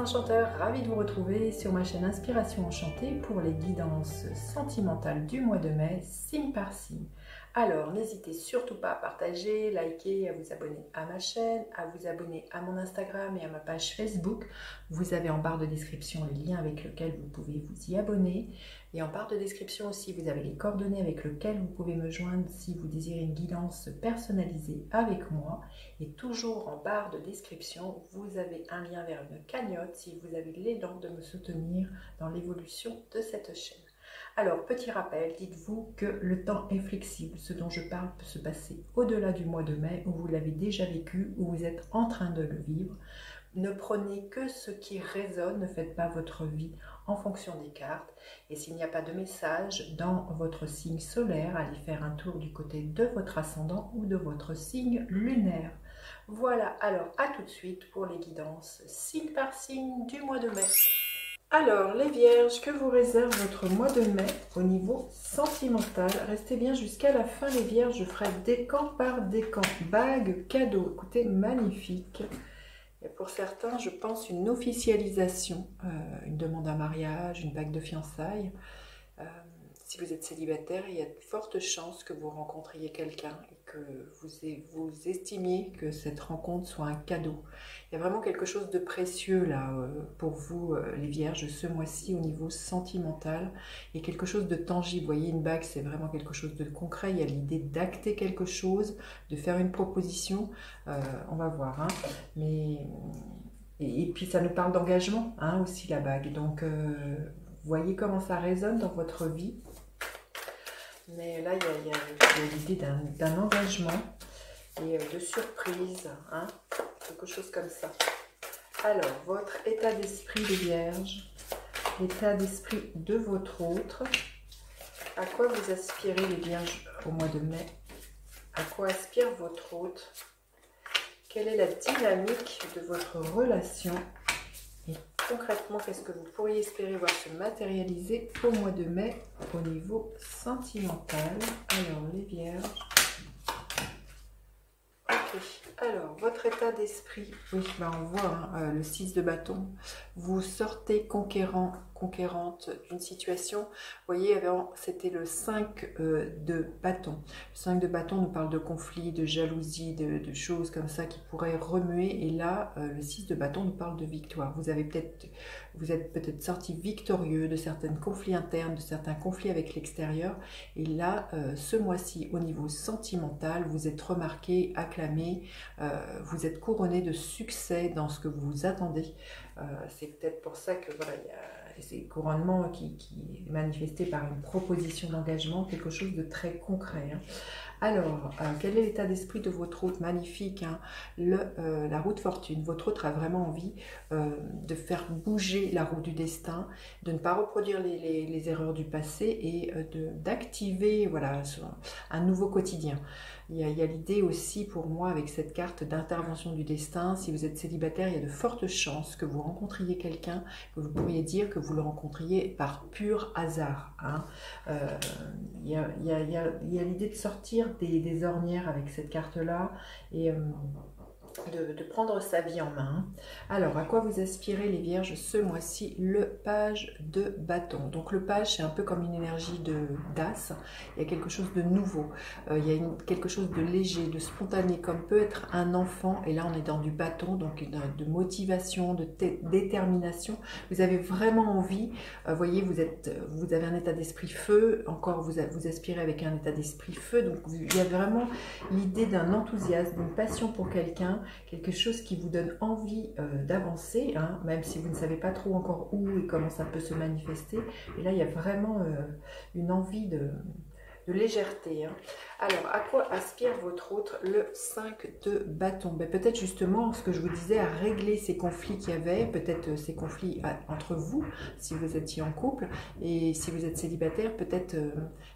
enchanteur, ravie de vous retrouver sur ma chaîne Inspiration Enchantée pour les guidances sentimentales du mois de mai, signe par signe. Alors, n'hésitez surtout pas à partager, liker, à vous abonner à ma chaîne, à vous abonner à mon Instagram et à ma page Facebook. Vous avez en barre de description les liens avec lesquels vous pouvez vous y abonner. Et en barre de description aussi, vous avez les coordonnées avec lesquelles vous pouvez me joindre si vous désirez une guidance personnalisée avec moi. Et toujours en barre de description, vous avez un lien vers une cagnotte si vous avez l'élan de me soutenir dans l'évolution de cette chaîne. Alors, petit rappel, dites-vous que le temps est flexible. Ce dont je parle peut se passer au-delà du mois de mai où vous l'avez déjà vécu, où vous êtes en train de le vivre. Ne prenez que ce qui résonne, ne faites pas votre vie en fonction des cartes. Et s'il n'y a pas de message dans votre signe solaire, allez faire un tour du côté de votre ascendant ou de votre signe lunaire. Voilà, alors à tout de suite pour les guidances signe par signe du mois de mai. Alors, les vierges, que vous réserve votre mois de mai au niveau sentimental? Restez bien jusqu'à la fin, les vierges. Je ferai décan par décan. Bague, cadeau. Écoutez, magnifique. Et pour certains, je pense une officialisation, une demande en mariage, une bague de fiançailles. Si vous êtes célibataire, il y a de fortes chances que vous rencontriez quelqu'un et que vous estimiez que cette rencontre soit un cadeau. Il y a vraiment quelque chose de précieux là pour vous, les vierges, ce mois-ci au niveau sentimental. Il y a quelque chose de tangible. Vous voyez, une bague, c'est vraiment quelque chose de concret. Il y a l'idée d'acter quelque chose, de faire une proposition. On va voir. Hein. Et puis, ça nous parle d'engagement hein, aussi, la bague. Donc, vous voyez comment ça résonne dans votre vie. Mais là, il y a l'idée d'un engagement et de surprise, hein, quelque chose comme ça. Alors, votre état d'esprit des vierges, l'état d'esprit de votre autre. À quoi vous aspirez les vierges au mois de mai? À quoi aspire votre autre? Quelle est la dynamique de votre relation? Et concrètement, qu'est-ce que vous pourriez espérer voir se matérialiser au mois de mai au niveau sentimental? Alors, les vierges. Ok. Alors, votre état d'esprit. Oui, ben on voit hein, le 6 de bâton. Vous sortez conquérant, conquérante d'une situation. Vous voyez, c'était le 5 de bâton. Le 5 de bâton nous parle de conflits, de jalousie, de choses comme ça qui pourraient remuer. Et là, le 6 de bâton nous parle de victoire. Vous êtes peut-être sorti victorieux de certains conflits internes, de certains conflits avec l'extérieur. Et là, ce mois-ci, au niveau sentimental, vous êtes remarqué, acclamé, vous êtes couronné de succès dans ce que vous attendez. C'est peut-être pour ça que voilà, il y a ces couronnements qui est manifesté par une proposition d'engagement, quelque chose de très concret. Hein. Alors, quel est l'état d'esprit de votre hôte? Magnifique, hein, la roue de fortune. Votre hôte a vraiment envie de faire bouger la roue du destin, de ne pas reproduire les erreurs du passé et d'activer voilà, un nouveau quotidien. Il y a l'idée aussi pour moi avec cette carte d'intervention du destin. Si vous êtes célibataire, il y a de fortes chances que vous rencontriez quelqu'un, que vous pourriez dire que vous le rencontriez par pur hasard. Hein. Il y a l'idée de sortir des ornières avec cette carte-là et de prendre sa vie en main. Alors, à quoi vous aspirez les vierges ce mois-ci? Le page de bâton. Donc le page, c'est un peu comme une énergie d'as. Il y a quelque chose de nouveau. Il y a quelque chose de léger, de spontané, comme peut être un enfant. Et là, on est dans du bâton, donc de motivation, de détermination. Vous avez vraiment envie. Vous voyez, vous avez un état d'esprit feu. Encore, vous aspirez avec un état d'esprit feu. Donc, il y a vraiment l'idée d'un enthousiasme, d'une passion pour quelqu'un, quelque chose qui vous donne envie d'avancer, hein, même si vous ne savez pas trop encore où et comment ça peut se manifester. Et là, il y a vraiment une envie de légèreté. Hein. Alors, à quoi aspire votre autre? Le 5 de bâton. Ben, peut-être justement ce que je vous disais, à régler ces conflits qu'il y avait, peut-être ces conflits entre vous, si vous étiez en couple, et si vous êtes célibataire, peut-être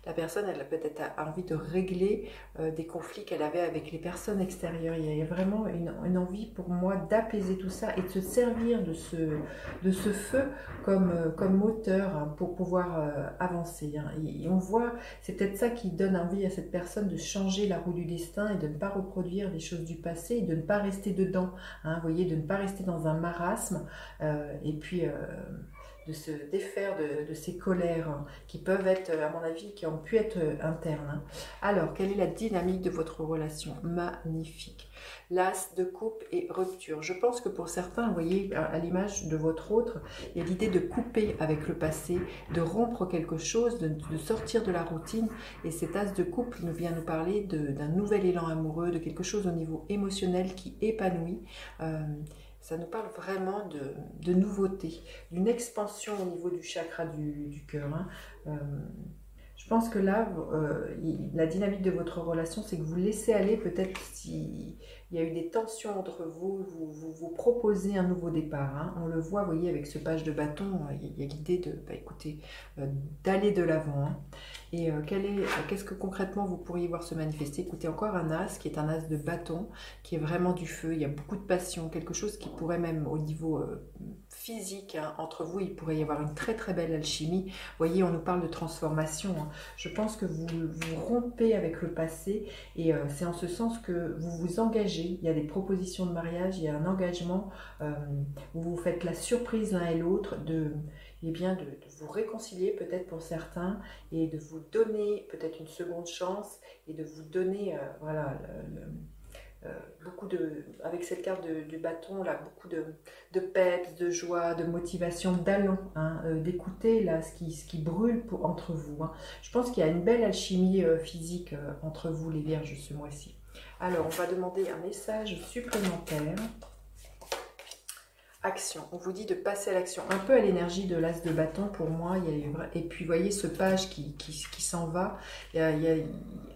la personne, elle a peut-être envie de régler des conflits qu'elle avait avec les personnes extérieures. Il y a vraiment une envie pour moi d'apaiser tout ça et de se servir de ce feu comme moteur hein, pour pouvoir avancer. Hein. Et on voit, c'est peut-être peut-être ça qui donne envie à cette personne de changer la roue du destin et de ne pas reproduire des choses du passé et de ne pas rester dedans, hein, vous voyez, de ne pas rester dans un marasme et puis de se défaire de ces colères hein, qui peuvent être, à mon avis, qui ont pu être internes. Hein. Alors, quelle est la dynamique de votre relation? Magnifique. L'as de coupe et rupture. Je pense que pour certains, vous voyez, à l'image de votre autre, il y a l'idée de couper avec le passé, de rompre quelque chose, de sortir de la routine. Et cet as de coupe nous vient nous parler d'un nouvel élan amoureux, de quelque chose au niveau émotionnel qui épanouit. Ça nous parle vraiment de nouveauté, d'une expansion au niveau du chakra du cœur. Hein. Je pense que là, la dynamique de votre relation, c'est que vous laissez aller, peut-être s'il y a eu des tensions entre vous, vous proposez un nouveau départ. Hein. On le voit, vous voyez, avec ce page de bâton, il y a l'idée de, écoutez, d'aller de l'avant. Hein. Et qu'est-ce que concrètement vous pourriez voir se manifester? Écoutez, encore un as qui est un as de bâton, qui est vraiment du feu, il y a beaucoup de passion, quelque chose qui pourrait même au niveau physique, hein, entre vous, il pourrait y avoir une très très belle alchimie. Vous voyez, on nous parle de transformation. Hein. Je pense que vous rompez avec le passé et c'est en ce sens que vous vous engagez. Il y a des propositions de mariage, il y a un engagement où vous faites la surprise l'un et l'autre de vous réconcilier peut-être pour certains et de vous donner peut-être une seconde chance et de vous donner voilà, beaucoup avec cette carte du bâton là, beaucoup de peps, de joie, de motivation, d'allant, hein, d'écouter là ce qui brûle entre vous. Hein. Je pense qu'il y a une belle alchimie physique entre vous les Vierges ce mois-ci. Alors on va demander un message supplémentaire. Action, on vous dit de passer à l'action, un peu à l'énergie de l'as de bâton pour moi, et puis vous voyez ce page qui s'en va,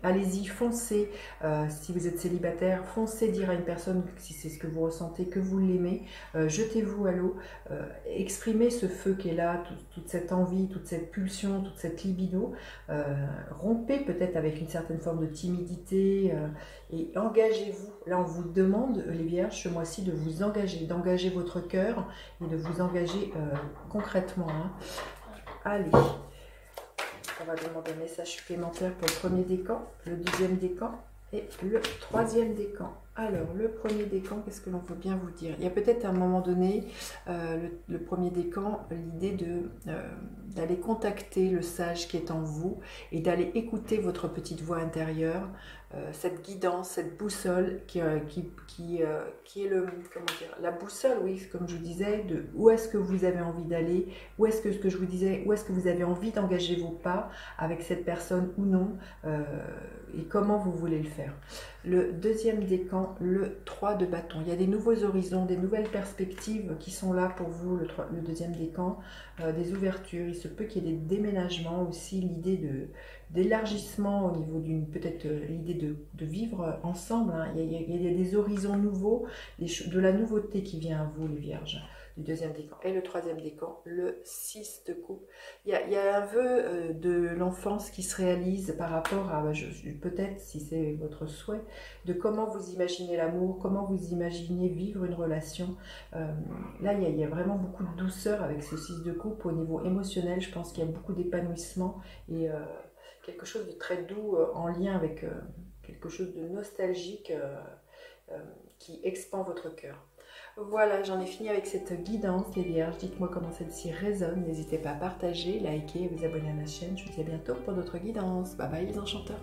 allez-y, foncez, si vous êtes célibataire, foncez dire à une personne si c'est ce que vous ressentez, que vous l'aimez, jetez-vous à l'eau, exprimez ce feu qui est là, toute cette envie, toute cette pulsion, toute cette libido, rompez peut-être avec une certaine forme de timidité, et engagez-vous, là on vous demande les Vierges ce mois-ci de vous engager, d'engager votre cœur et de vous engager concrètement. Hein. Allez, on va demander un message supplémentaire pour le premier décan, le deuxième décan et le troisième décan. Alors, le premier décan, qu'est-ce que l'on veut bien vous dire? Il y a peut-être à un moment donné, le premier décan, l'idée d'aller contacter le sage qui est en vous et d'aller écouter votre petite voix intérieure, cette guidance, cette boussole qui est la boussole, oui, comme je vous disais, de où est-ce que vous avez envie d'aller, où est-ce que je vous disais, où est-ce que vous avez envie d'engager vos pas avec cette personne ou non, et comment vous voulez le faire. Le deuxième décan, le 3 de bâton. Il y a des nouveaux horizons, des nouvelles perspectives qui sont là pour vous, le deuxième décan, des ouvertures. Il se peut qu'il y ait des déménagements aussi, l'idée d'élargissement au niveau d'une, peut-être l'idée de vivre ensemble. Hein. Il y a des horizons nouveaux, de la nouveauté qui vient à vous, les Vierges, du deuxième décan. Et le troisième décan, le 6 de coupe. Il y a un vœu de l'enfance qui se réalise par rapport à, peut-être, si c'est votre souhait, de comment vous imaginez l'amour, comment vous imaginez vivre une relation. Là, il y a vraiment beaucoup de douceur avec ce 6 de coupe. Au niveau émotionnel, je pense qu'il y a beaucoup d'épanouissement et quelque chose de très doux en lien avec quelque chose de nostalgique qui expand votre cœur. Voilà, j'en ai fini avec cette guidance, les Vierges. Dites-moi comment celle-ci résonne. N'hésitez pas à partager, liker et vous abonner à ma chaîne. Je vous dis à bientôt pour d'autres guidances. Bye bye les enchanteurs.